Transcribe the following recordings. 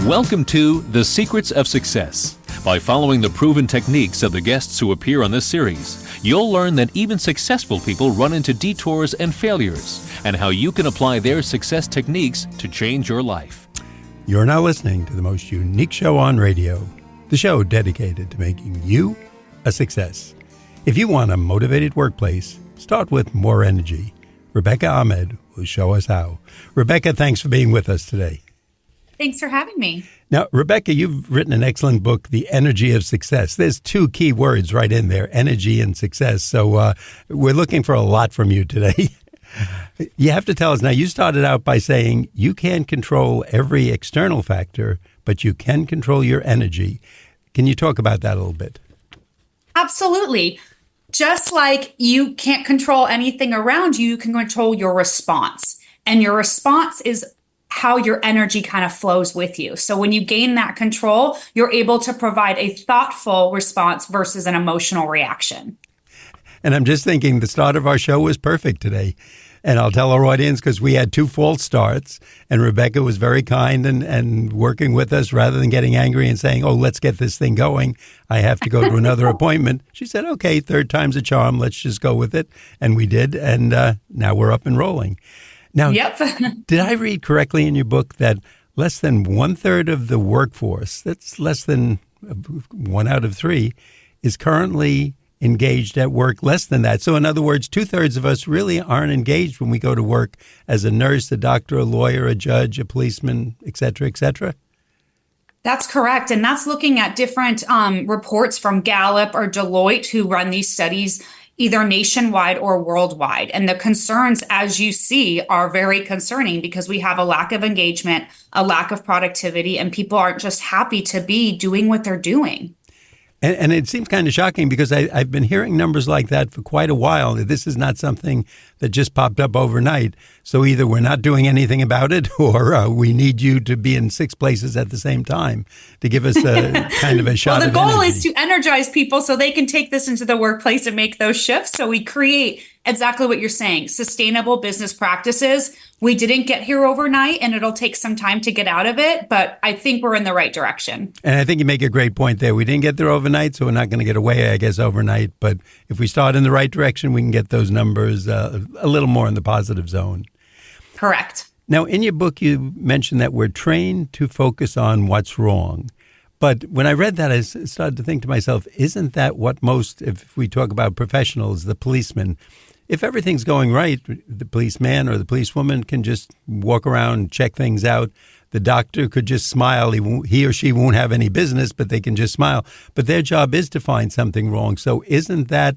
Welcome to The Secrets of Success. By following the proven techniques of the guests who appear on this series, you'll learn that even successful people run into detours and failures, and how you can apply their success techniques to change your life. You're now listening to the most unique show on radio, the show dedicated to making you a success. If you want a motivated workplace, start with more energy. Rebecca Ahmed will show us how. Rebecca, thanks for being with us today. Thanks for having me. Now, Rebecca, you've written an excellent book, The Energy of Success. There's two key words right in there, energy and success. So we're looking for a lot from you today. You have to tell us now, you started out by saying you can't control every external factor, but you can control your energy. Can you talk about that a little bit? Absolutely. Just like you can't control anything around you, you can control your response. And your response is how your energy kind of flows with you. So when you gain that control, you're able to provide a thoughtful response versus an emotional reaction. And I'm just thinking the start of our show was perfect today. And I'll tell our audience, because we had two false starts, and Rebecca was very kind and working with us rather than getting angry and saying, oh, let's get this thing going. I have to go to another appointment. She said, okay, third time's a charm. Let's just go with it. And we did. And now we're up and rolling. Now, Yep. Did I read correctly in your book that less than 1/3 of the workforce, that's less than 1 out of 3, is currently engaged at work? Less than that. So in other words, 2/3 of us really aren't engaged when we go to work as a nurse, a doctor, a lawyer, a judge, a policeman, et cetera, et cetera. That's correct. And that's looking at different reports from Gallup or Deloitte, who run these studies either nationwide or worldwide. And the concerns, as you see, are very concerning because we have a lack of engagement, a lack of productivity, and people aren't just happy to be doing what they're doing. And it seems kind of shocking because I've been hearing numbers like that for quite a while. This is not something that just popped up overnight. So either we're not doing anything about it or we need you to be in 6 places at the same time to give us a kind of a shot of energy. Well, the goal is to energize people so they can take this into the workplace and make those shifts. So we create exactly what you're saying, sustainable business practices. We didn't get here overnight, and it'll take some time to get out of it, but I think we're in the right direction. And I think you make a great point there. We didn't get there overnight, so we're not going to get away, I guess, overnight. But if we start in the right direction, we can get those numbers a little more in the positive zone. Correct. Now, in your book, you mentioned that we're trained to focus on what's wrong. But when I read that, I started to think to myself, isn't that what most, if we talk about professionals, the policemen, if everything's going right, the policeman or the policewoman can just walk around, check things out. The doctor could just smile. He or she won't have any business, but they can just smile. But their job is to find something wrong. So isn't that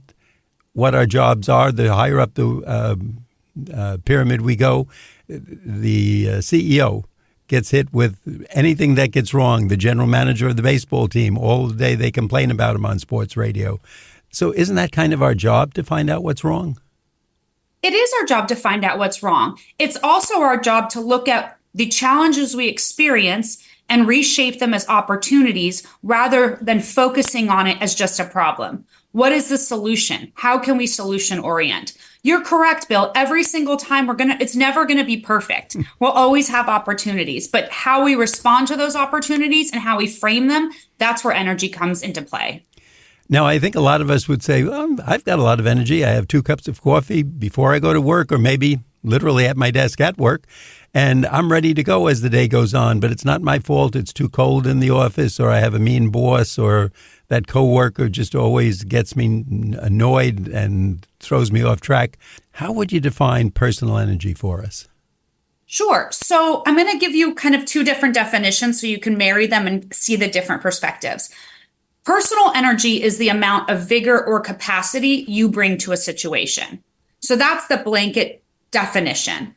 what our jobs are? The higher up the pyramid we go, the CEO gets hit with anything that gets wrong. The general manager of the baseball team, all day they complain about him on sports radio. So isn't that kind of our job to find out what's wrong? It is our job to find out what's wrong. It's also our job to look at the challenges we experience and reshape them as opportunities rather than focusing on it as just a problem. What is the solution? How can we solution orient? You're correct, Bill. Every single time it's never going to be perfect. We'll always have opportunities, but how we respond to those opportunities and how we frame them, that's where energy comes into play. Now, I think a lot of us would say, well, I've got a lot of energy. I have 2 cups of coffee before I go to work, or maybe literally at my desk at work, and I'm ready to go as the day goes on. But it's not my fault. It's too cold in the office, or I have a mean boss, or that coworker just always gets me annoyed and throws me off track. How would you define personal energy for us? Sure. So I'm going to give you kind of 2 different definitions so you can marry them and see the different perspectives. Personal energy is the amount of vigor or capacity you bring to a situation. So that's the blanket definition.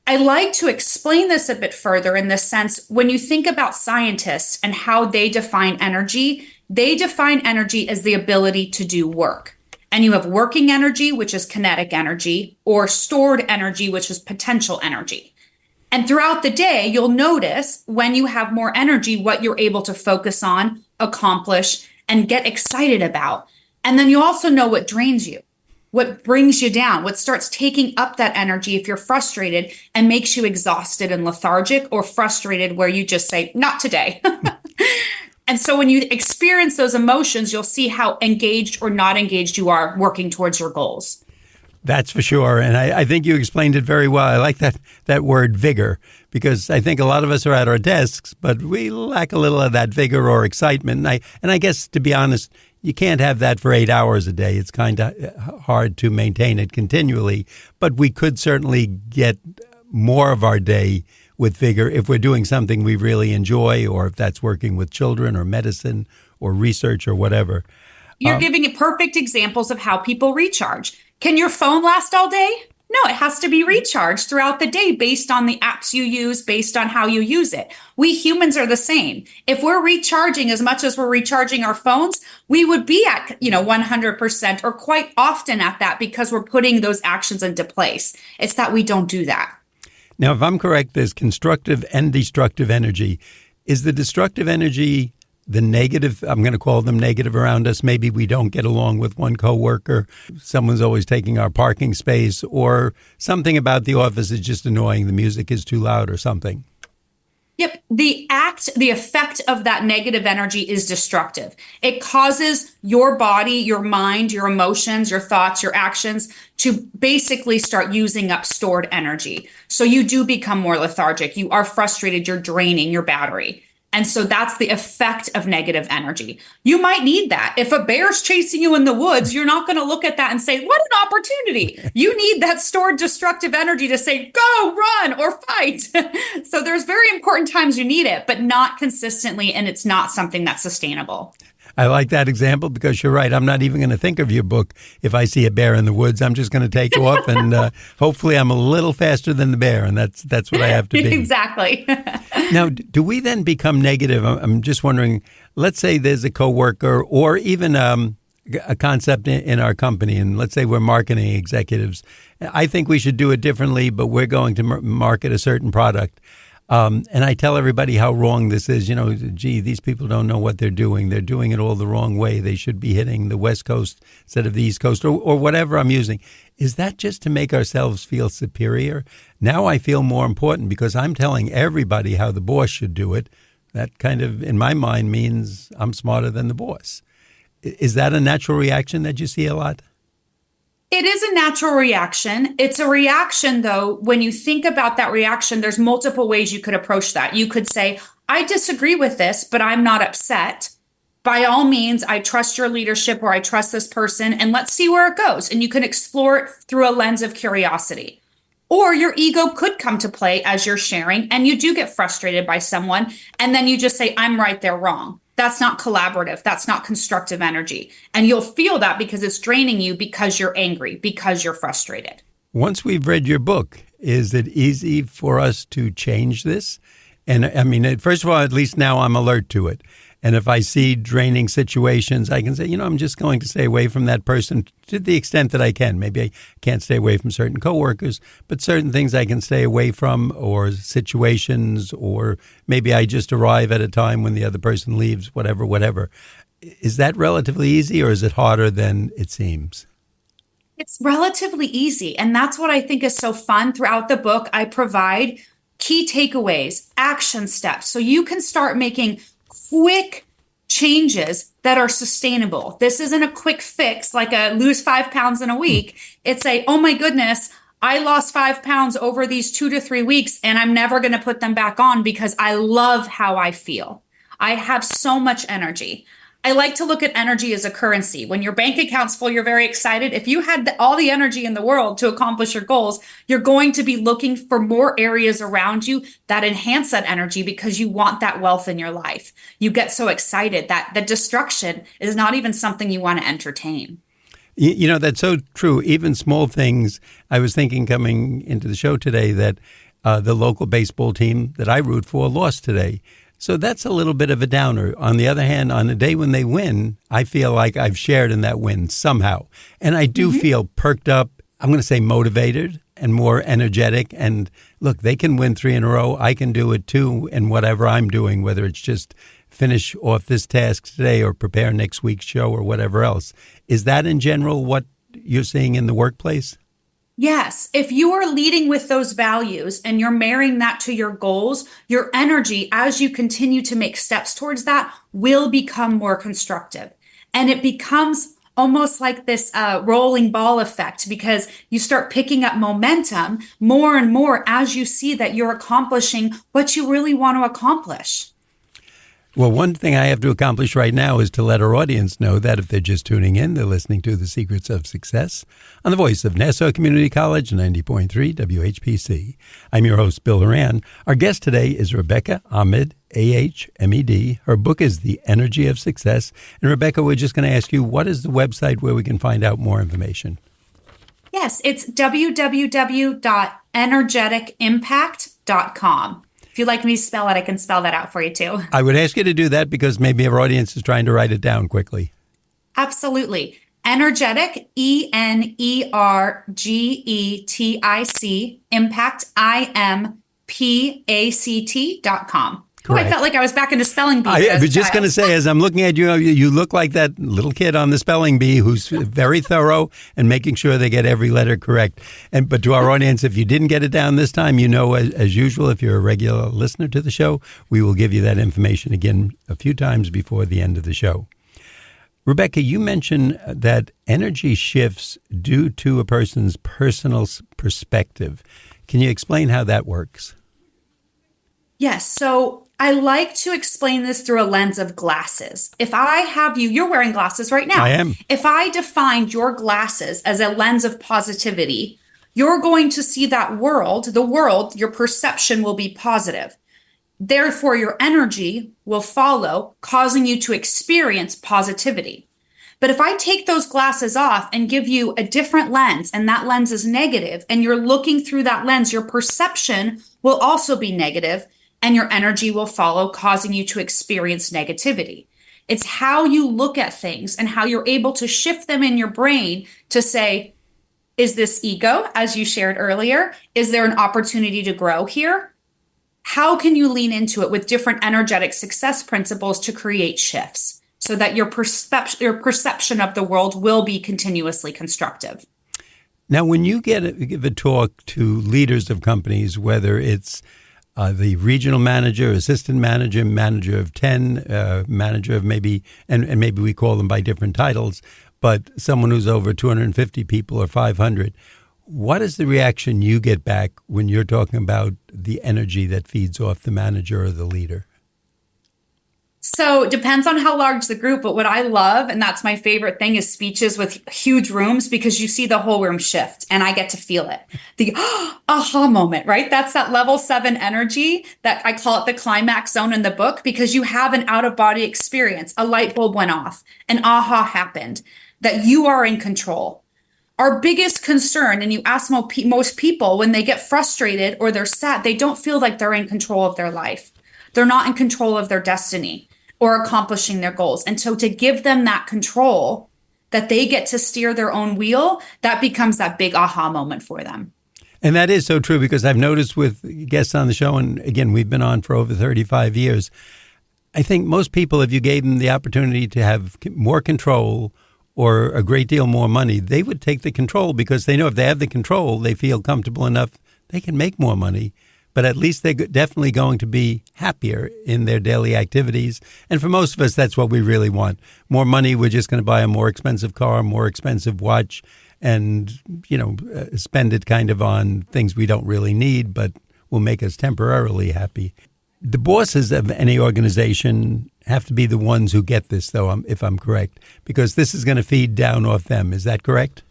I like to explain this a bit further in the sense when you think about scientists and how they define energy as the ability to do work. And you have working energy, which is kinetic energy, or stored energy, which is potential energy. And throughout the day, you'll notice when you have more energy, what you're able to focus on, accomplish, and get excited about. And then you also know what drains you. what brings you down, what starts taking up that energy if you're frustrated and makes you exhausted and lethargic, or frustrated where you just say, not today. And so when you experience those emotions, you'll see how engaged or not engaged you are working towards your goals. That's for sure. And I think you explained it very well. I like that word vigor, because I think a lot of us are at our desks, but we lack a little of that vigor or excitement. And I guess, to be honest, you can't have that for 8 hours a day. It's kind of hard to maintain it continually. But we could certainly get more of our day with vigor if we're doing something we really enjoy, or if that's working with children or medicine or research or whatever. You're giving perfect examples of how people recharge. Can your phone last all day? No, it has to be recharged throughout the day based on the apps you use, based on how you use it. We humans are the same. If we're recharging as much as we're recharging our phones, we would be at, 100% or quite often at that, because we're putting those actions into place. It's that we don't do that. Now, if I'm correct, there's constructive and destructive energy. Is the destructive energy the negative? I'm going to call them negative around us. Maybe we don't get along with one coworker. Someone's always taking our parking space, or something about the office is just annoying. The music is too loud or something. Yep. The effect of that negative energy is destructive. It causes your body, your mind, your emotions, your thoughts, your actions to basically start using up stored energy. So you do become more lethargic. You are frustrated. You're draining your battery. And so that's the effect of negative energy. You might need that. If a bear's chasing you in the woods, you're not going to look at that and say, what an opportunity. You need that stored destructive energy to say, go, run, or fight. So there's very important times you need it, but not consistently, and it's not something that's sustainable. I like that example, because you're right. I'm not even going to think of your book if I see a bear in the woods. I'm just going to take off, and hopefully I'm a little faster than the bear, and that's what I have to be. Exactly. Now, do we then become negative? I'm just wondering, let's say there's a coworker, or even a concept in our company, and let's say we're marketing executives. I think we should do it differently, but we're going to market a certain product. And I tell everybody how wrong this is. Gee, these people don't know what they're doing. They're doing it all the wrong way. They should be hitting the West Coast instead of the East Coast, or whatever I'm using. Is that just to make ourselves feel superior? Now I feel more important because I'm telling everybody how the boss should do it. That kind of, in my mind, means I'm smarter than the boss. Is that a natural reaction that you see a lot? It is a natural reaction. It's a reaction, though. When you think about that reaction, there's multiple ways you could approach that. You could say, I disagree with this, but I'm not upset. By all means, I trust your leadership, or I trust this person, and let's see where it goes. And you can explore it through a lens of curiosity. Or your ego could come to play as you're sharing, and you do get frustrated by someone, and then you just say, I'm right, they're wrong. That's not collaborative. That's not constructive energy. And you'll feel that because it's draining you, because you're angry, because you're frustrated. Once we've read your book, is it easy for us to change this? And I mean, first of all, at least now I'm alert to it. And if I see draining situations, I can say, I'm just going to stay away from that person to the extent that I can. Maybe I can't stay away from certain coworkers, but certain things I can stay away from, or situations, or maybe I just arrive at a time when the other person leaves, whatever. Is that relatively easy, or is it harder than it seems? It's relatively easy. And that's what I think is so fun. Throughout the book, I provide key takeaways, action steps, so you can start making quick changes that are sustainable. This isn't a quick fix like a lose 5 pounds in a week. It's oh my goodness, I lost 5 pounds over these 2 to 3 weeks, and I'm never going to put them back on because I love how I feel. I have so much energy. I like to look at energy as a currency. When your bank account's full, you're very excited. If you had all the energy in the world to accomplish your goals, you're going to be looking for more areas around you that enhance that energy, because you want that wealth in your life. You get so excited that the destruction is not even something you want to entertain. That's so true. Even small things. I was thinking coming into the show today that the local baseball team that I root for lost today. So that's a little bit of a downer. On the other hand, on a day when they win, I feel like I've shared in that win somehow. And I do feel perked up, I'm going to say motivated and more energetic. And look, they can win 3 in a row. I can do it too. And whatever I'm doing, whether it's just finish off this task today or prepare next week's show or whatever else. Is that in general what you're seeing in the workplace? Yes. If you are leading with those values and you're marrying that to your goals, your energy, as you continue to make steps towards that, will become more constructive. And it becomes almost like this rolling ball effect, because you start picking up momentum more and more as you see that you're accomplishing what you really want to accomplish. Well, one thing I have to accomplish right now is to let our audience know that if they're just tuning in, they're listening to The Secrets of Success on the voice of Nassau Community College, 90.3 WHPC. I'm your host, Bill Horan. Our guest today is Rebecca Ahmed, AHMED. Her book is The Energy of Success. And Rebecca, we're just going to ask you, what is the website where we can find out more information? Yes, it's www.energeticimpact.com. If you'd like me to spell it, I can spell that out for you too. I would ask you to do that because maybe our audience is trying to write it down quickly. Absolutely. Energetic, ENERGETIC, impact, IMPACT.com. Oh, I felt like I was back in the spelling bee. I was just going to say, as I'm looking at you, you look like that little kid on the spelling bee who's very thorough and making sure they get every letter correct. But to our audience, if you didn't get it down this time, as usual, if you're a regular listener to the show, we will give you that information again a few times before the end of the show. Rebecca, you mentioned that energy shifts due to a person's personal perspective. Can you explain how that works? Yes. So I like to explain this through a lens of glasses. If I have you're wearing glasses right now. I am. If I defined your glasses as a lens of positivity, you're going to see the world, your perception will be positive. Therefore, your energy will follow, causing you to experience positivity. But if I take those glasses off and give you a different lens, and that lens is negative, and you're looking through that lens, your perception will also be negative, and your energy will follow, causing you to experience negativity. It's how you look at things and how you're able to shift them in your brain to say, is this ego, as you shared earlier? Is there an opportunity to grow here? How can you lean into it with different energetic success principles to create shifts so that your perception of the world will be continuously constructive? Now, when you give a talk to leaders of companies, whether it's the regional manager, assistant manager, manager of 10, manager of maybe, and maybe we call them by different titles, but someone who's over 250 people or 500, what is the reaction you get back when you're talking about the energy that feeds off the manager or the leader? So it depends on how large the group, but what I love, and that's my favorite thing, is speeches with huge rooms, because you see the whole room shift and I get to feel it. The aha moment, right? That's that level 7 energy that I call it the climax zone in the book, because you have an out of body experience. A light bulb went off, an aha happened, that you are in control. Our biggest concern, and you ask most people when they get frustrated or they're sad, they don't feel like they're in control of their life. They're not in control of their destiny or accomplishing their goals. And so to give them that control, that they get to steer their own wheel, that becomes that big aha moment for them. And that is so true, because I've noticed with guests on the show, and again, we've been on for over 35 years, I think most people, if you gave them the opportunity to have more control or a great deal more money, they would take the control, because they know if they have the control, they feel comfortable enough, they can make more money. But at least they're definitely going to be happier in their daily activities. And for most of us, that's what we really want. More money, we're just going to buy a more expensive car, more expensive watch, and, spend it kind of on things we don't really need, but will make us temporarily happy. The bosses of any organization have to be the ones who get this, though, if I'm correct, because this is going to feed down off them. Is that correct?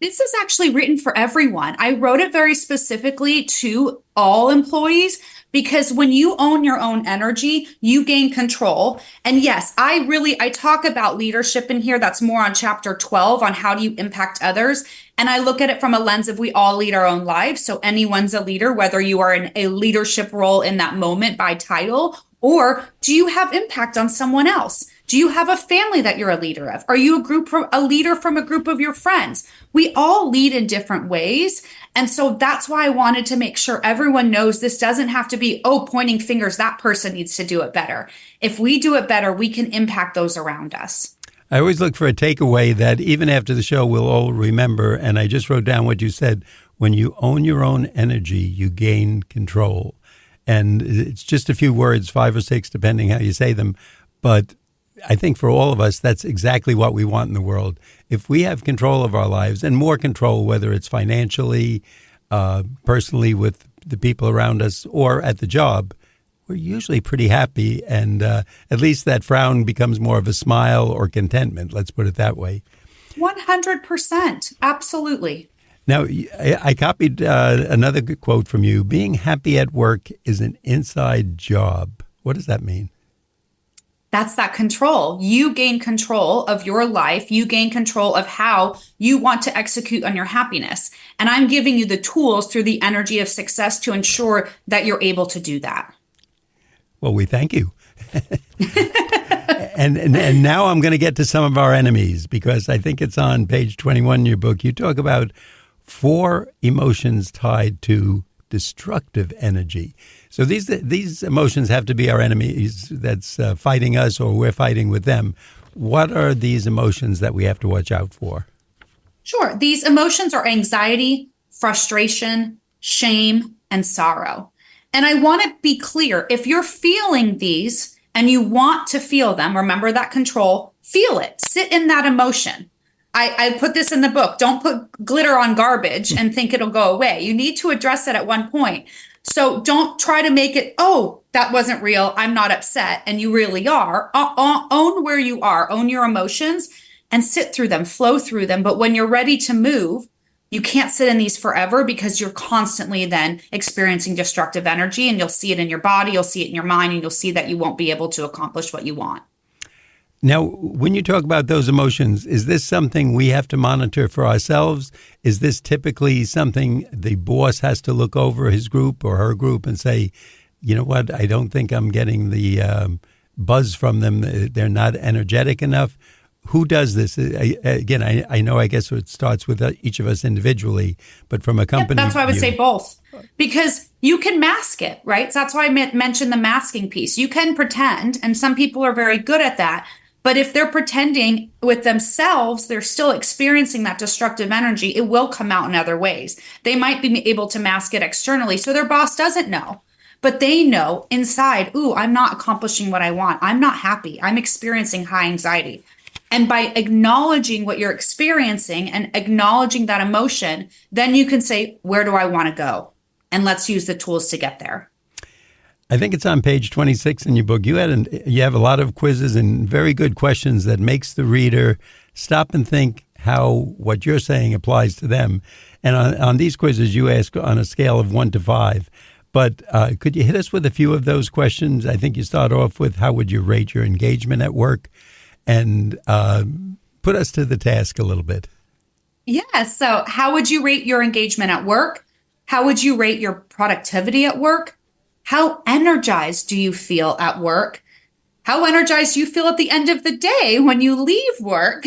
This is actually written for everyone. I wrote it very specifically to all employees, because when you own your own energy, you gain control. And yes, I talk about leadership in here. That's more on chapter 12 on how do you impact others. And I look at it from a lens of we all lead our own lives. So anyone's a leader, whether you are in a leadership role in that moment by title, or do you have impact on someone else? Do you have a family that you're a leader of? Are you a leader from a group of your friends? We all lead in different ways. And so that's why I wanted to make sure everyone knows this doesn't have to be, pointing fingers, that person needs to do it better. If we do it better, we can impact those around us. I always look for a takeaway that even after the show we'll all remember, and I just wrote down what you said. When you own your own energy, you gain control. And it's just a few words, 5 or 6, depending how you say them. But I think for all of us, that's exactly what we want in the world. If we have control of our lives, and more control, whether it's financially, personally with the people around us, or at the job, we're usually pretty happy. And at least that frown becomes more of a smile or contentment. Let's put it that way. 100%. Absolutely. Now, I copied another good quote from you. Being happy at work is an inside job. What does that mean? That's that control. You gain control of your life. You gain control of how you want to execute on your happiness. And I'm giving you the tools through the energy of success to ensure that you're able to do that. Well, we thank you. and now I'm going to get to some of our enemies, because I think it's on page 21 in your book. You talk about 4 emotions tied to destructive energy. So these emotions have to be our enemies that's fighting us, or we're fighting with them. What are these emotions that we have to watch out for? Sure. These emotions are anxiety, frustration, shame, and sorrow. And I want to be clear, if you're feeling these and you want to feel them, remember that control, feel it, sit in that emotion. I put this in the book. Don't put glitter on garbage and think it'll go away. You need to address it at one point. So don't try to make it, oh, that wasn't real, I'm not upset, and you really are. Own where you are, own your emotions, and sit through them, flow through them. But when you're ready to move, you can't sit in these forever, because you're constantly then experiencing destructive energy, and you'll see it in your body, you'll see it in your mind, and you'll see that you won't be able to accomplish what you want. Now, when you talk about those emotions, is this something we have to monitor for ourselves? Is this typically something the boss has to look over his group or her group and say, you know what, I don't think I'm getting the buzz from them. They're not energetic enough. Who does this? Again, I know, I guess it starts with each of us individually, but from a company. That's why I would say both, because you can mask it, right? So that's why I mentioned the masking piece. You can pretend, and some people are very good at that. But if they're pretending with themselves, they're still experiencing that destructive energy. It will come out in other ways. They might be able to mask it externally, so their boss doesn't know. But they know inside, ooh, I'm not accomplishing what I want. I'm not happy. I'm experiencing high anxiety. And by acknowledging what you're experiencing and acknowledging that emotion, then you can say, where do I want to go? And let's use the tools to get there. I think it's on page 26 in your book. You have a lot of quizzes and very good questions that makes the reader stop and think how what you're saying applies to them. And on these quizzes, you ask on a scale of 1 to 5. But could you hit us with a few of those questions? I think you start off with, how would you rate your engagement at work? And put us to the task a little bit. Yeah. So how would you rate your engagement at work? How would you rate your productivity at work? How energized do you feel at work? How energized do you feel at the end of the day when you leave work?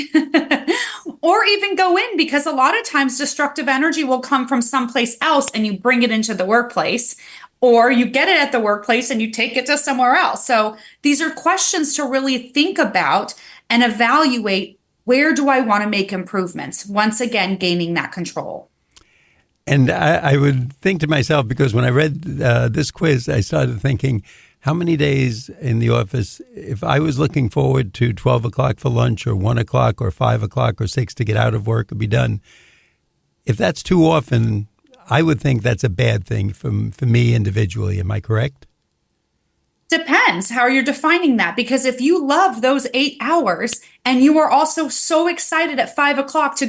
Or even go in, because a lot of times destructive energy will come from someplace else and you bring it into the workplace, or you get it at the workplace and you take it to somewhere else. So these are questions to really think about and evaluate, where do I want to make improvements? Once again, gaining that control. And I would think to myself, because when I read this quiz, I started thinking, how many days in the office, if I was looking forward to 12 o'clock for lunch, or 1 o'clock or 5 o'clock or 6 to get out of work and be done, if that's too often, I would think that's a bad thing for me individually. Am I correct? Depends how you're defining that, because if you love those 8 hours and you are also so excited at 5 o'clock I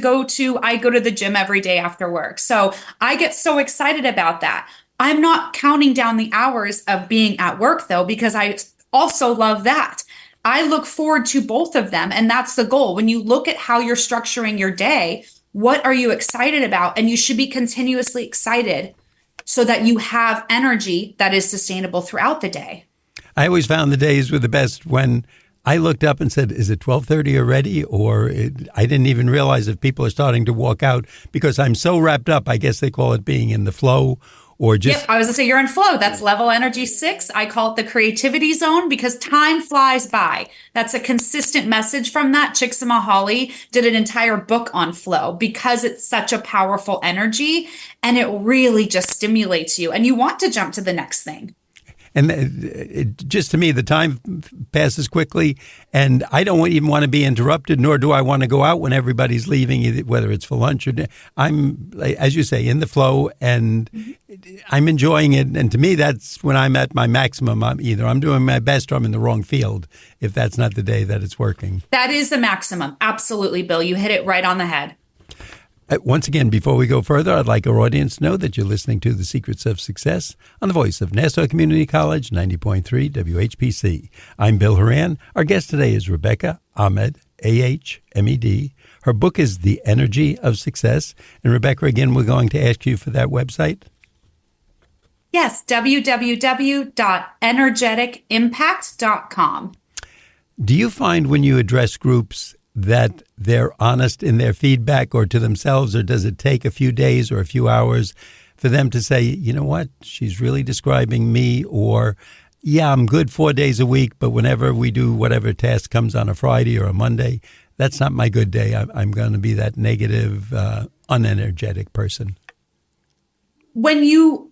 go to the gym every day after work. So I get so excited about that. I'm not counting down the hours of being at work though, because I also love that. I look forward to both of them. And that's the goal. When you look at how you're structuring your day, what are you excited about? And you should be continuously excited so that you have energy that is sustainable throughout the day. I always found the days were the best when I looked up and said, is it 12:30 already? Or I didn't even realize if people are starting to walk out, because I'm so wrapped up. I guess they call it being in the flow, or just... Yep, I was going to say you're in flow. That's level energy 6. I call it the creativity zone because time flies by. That's a consistent message from that. Csikszentmihalyi did an entire book on flow because it's such a powerful energy and it really just stimulates you and you want to jump to the next thing. And just to me, the time passes quickly, and I don't even want to be interrupted, nor do I want to go out when everybody's leaving, whether it's for lunch or dinner. I'm, as you say, in the flow, and I'm enjoying it. And to me, that's when I'm at my maximum. I'm doing my best or I'm in the wrong field if that's not the day that it's working. That is the maximum. Absolutely, Bill. You hit it right on the head. Once again, before we go further, I'd like our audience to know that you're listening to The Secrets of Success on the voice of Nassau Community College, 90.3 WHPC. I'm Bill Horan. Our guest today is Rebecca Ahmed, A-H-M-E-D. Her book is The Energy of Success. And Rebecca, again, we're going to ask you for that website. Yes, www.energetikimpact.com. Do you find when you address groups that they're honest in their feedback or to themselves, or does it take a few days or a few hours for them to say, you know what, she's really describing me, or, yeah, I'm good 4 days a week, but whenever we do whatever task comes on a Friday or a Monday, that's not my good day. I'm going to be that negative, unenergetic person. When you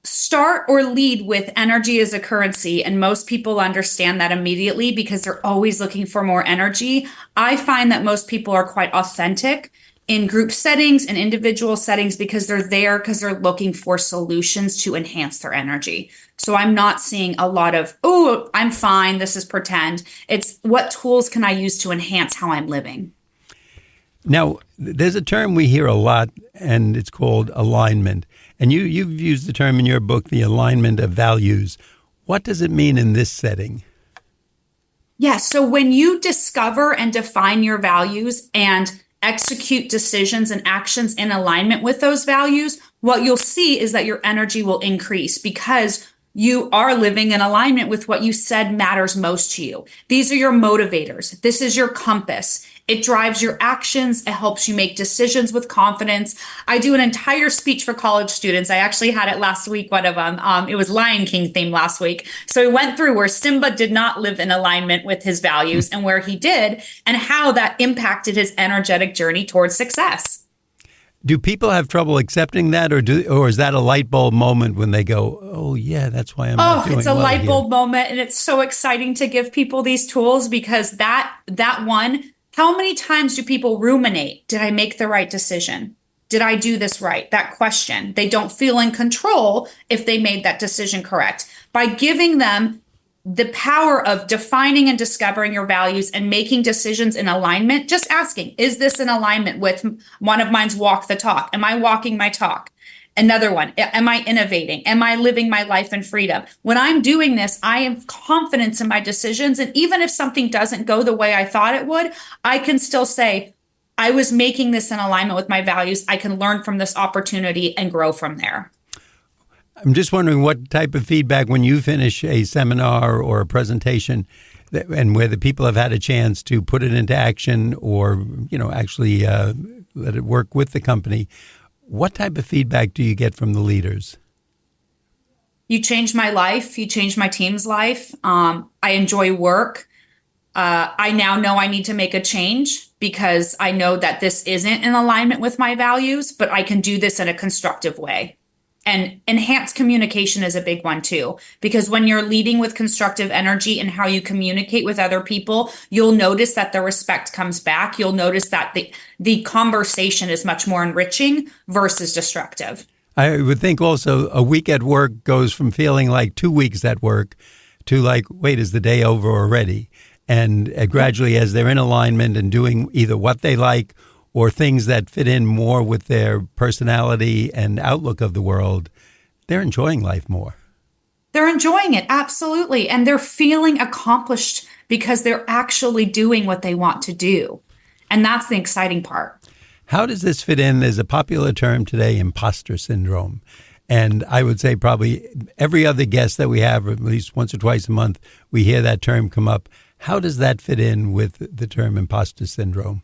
start or lead with energy as a currency, and most people understand that immediately because they're always looking for more energy, I find that most people are quite authentic in group settings and individual settings because they're looking for solutions to enhance their energy. So I'm not seeing a lot of, oh, I'm fine, this is pretend. It's what tools can I use to enhance how I'm living? Now, there's a term we hear a lot, and it's called alignment. And you've used the term in your book, the alignment of values. What does it mean in this setting? Yeah, so when you discover and define your values and execute decisions and actions in alignment with those values, what you'll see is that your energy will increase because you are living in alignment with what you said matters most to you. These are your motivators. This is your compass. It drives your actions. It helps you make decisions with confidence. I do an entire speech for college students. I actually had it last week, one of them. It was Lion King theme last week. So we went through where Simba did not live in alignment with his values and where he did, and how that impacted his energetic journey towards success. Do people have trouble accepting that, or is that a light bulb moment when they go, oh, yeah, that's why I'm not doing well? It's a light bulb moment, and it's so exciting to give people these tools because that one, how many times do people ruminate? Did I make the right decision? Did I do this right? That question. They don't feel in control if they made that decision correct. By giving them the power of defining and discovering your values and making decisions in alignment, just asking, is this in alignment with one of mine's walk the talk? Am I walking my talk? Another one, am I innovating? Am I living my life in freedom? When I'm doing this, I have confidence in my decisions. And even if something doesn't go the way I thought it would, I can still say, I was making this in alignment with my values. I can learn from this opportunity and grow from there. I'm just wondering what type of feedback when you finish a seminar or a presentation and where the people have had a chance to put it into action or, actually let it work with the company. What type of feedback do you get from the leaders? You changed my life. You changed my team's life. I enjoy work. I now know I need to make a change because I know that this isn't in alignment with my values, but I can do this in a constructive way. And enhanced communication is a big one too, because when you're leading with constructive energy and how you communicate with other people, you'll notice that the respect comes back. You'll notice that the conversation is much more enriching versus destructive. I would think also a week at work goes from feeling like 2 weeks at work to like, wait, is the day over already? And gradually, as they're in alignment and doing either what they like or things that fit in more with their personality and outlook of the world, they're enjoying life more. They're enjoying it, absolutely. And they're feeling accomplished because they're actually doing what they want to do. And that's the exciting part. How does this fit in? There's a popular term today, imposter syndrome. And I would say probably every other guest that we have, at least once or twice a month, we hear that term come up. How does that fit in with the term imposter syndrome?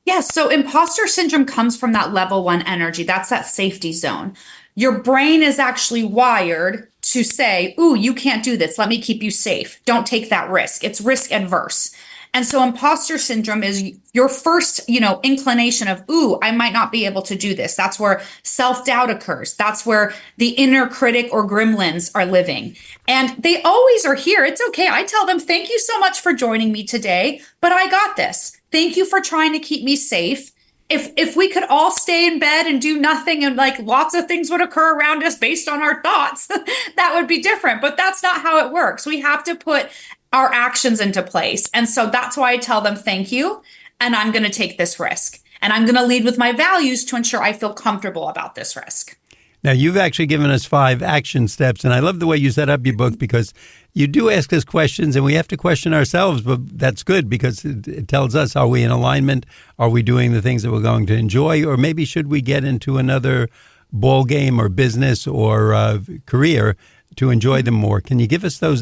Yes, so imposter syndrome comes from that level 1 energy. That's that safety zone. your brain is actually wired to say, ooh, you can't do this. Let me keep you safe. Don't take that risk. It's risk adverse. And so imposter syndrome is your first, inclination of, ooh, I might not be able to do this. That's where self-doubt occurs. That's where the inner critic or gremlins are living. And they always are here. It's okay. I tell them, thank you so much for joining me today, but I got this. Thank you for trying to keep me safe. If we could all stay in bed and do nothing and like lots of things would occur around us based on our thoughts, that would be different. But that's not how it works. We have to put our actions into place. And so that's why I tell them, thank you. And I'm going to take this risk. And I'm going to lead with my values to ensure I feel comfortable about this risk. Now, you've actually given us 5 action steps, and I love the way you set up your book because you do ask us questions, and we have to question ourselves, but that's good because it tells us, are we in alignment? Are we doing the things that we're going to enjoy? Or maybe should we get into another ball game or business or career to enjoy them more? Can you give us those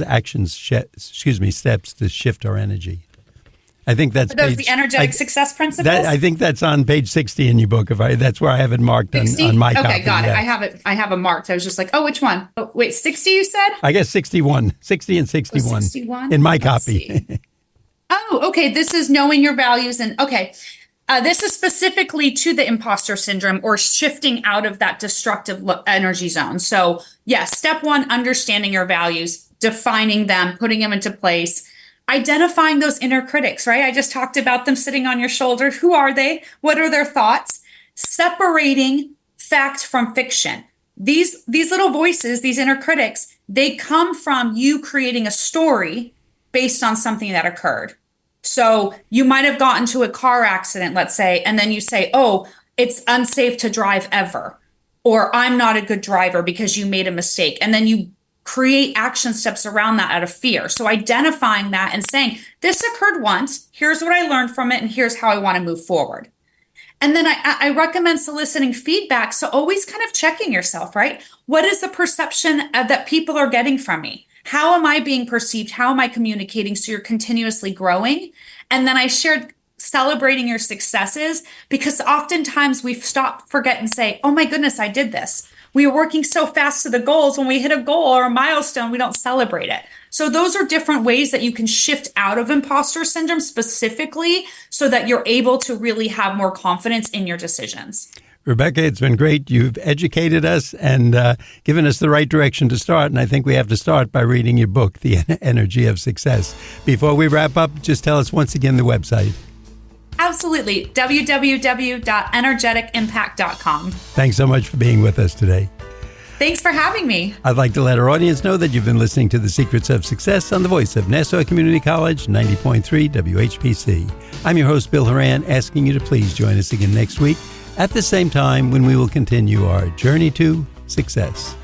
steps to shift our energy? I think that's the energetic success principles. I think that's on page 60 in your book. That's where I have it marked on my copy. Okay, got it. Yeah. I have it marked. I was just like, oh, which one? Oh, wait, 60 you said? I guess 61. 60 and 61. 61? In my copy. Oh, okay. This is knowing your values. And okay. This is specifically to the imposter syndrome or shifting out of that destructive energy zone. So yes, step 1, understanding your values, defining them, putting them into place. Identifying those inner critics, right? I just talked about them sitting on your shoulder. Who are they? What are their thoughts? Separating fact from fiction. These little voices, these inner critics, they come from you creating a story based on something that occurred. So you might have gotten to a car accident, let's say, and then you say, oh, it's unsafe to drive ever, or I'm not a good driver because you made a mistake. And then you create action steps around that out of fear. So identifying that and saying, this occurred once, here's what I learned from it, and here's how I want to move forward. And then I recommend soliciting feedback. So always kind of checking yourself, right? What is the perception that people are getting from me? How am I being perceived? How am I communicating? So you're continuously growing. And then I shared celebrating your successes, because oftentimes we forget and say, oh my goodness, I did this. We are working so fast to the goals. When we hit a goal or a milestone, we don't celebrate it. So those are different ways that you can shift out of imposter syndrome specifically so that you're able to really have more confidence in your decisions. Rebecca, it's been great. You've educated us and given us the right direction to start. And I think we have to start by reading your book, The Energy of Success. Before we wrap up, just tell us once again the website. Absolutely. www.energeticimpact.com. Thanks so much for being with us today. Thanks for having me. I'd like to let our audience know that you've been listening to The Secrets of Success on the voice of Nassau Community College, 90.3 WHPC. I'm your host, Bill Horan, asking you to please join us again next week at the same time when we will continue our journey to success.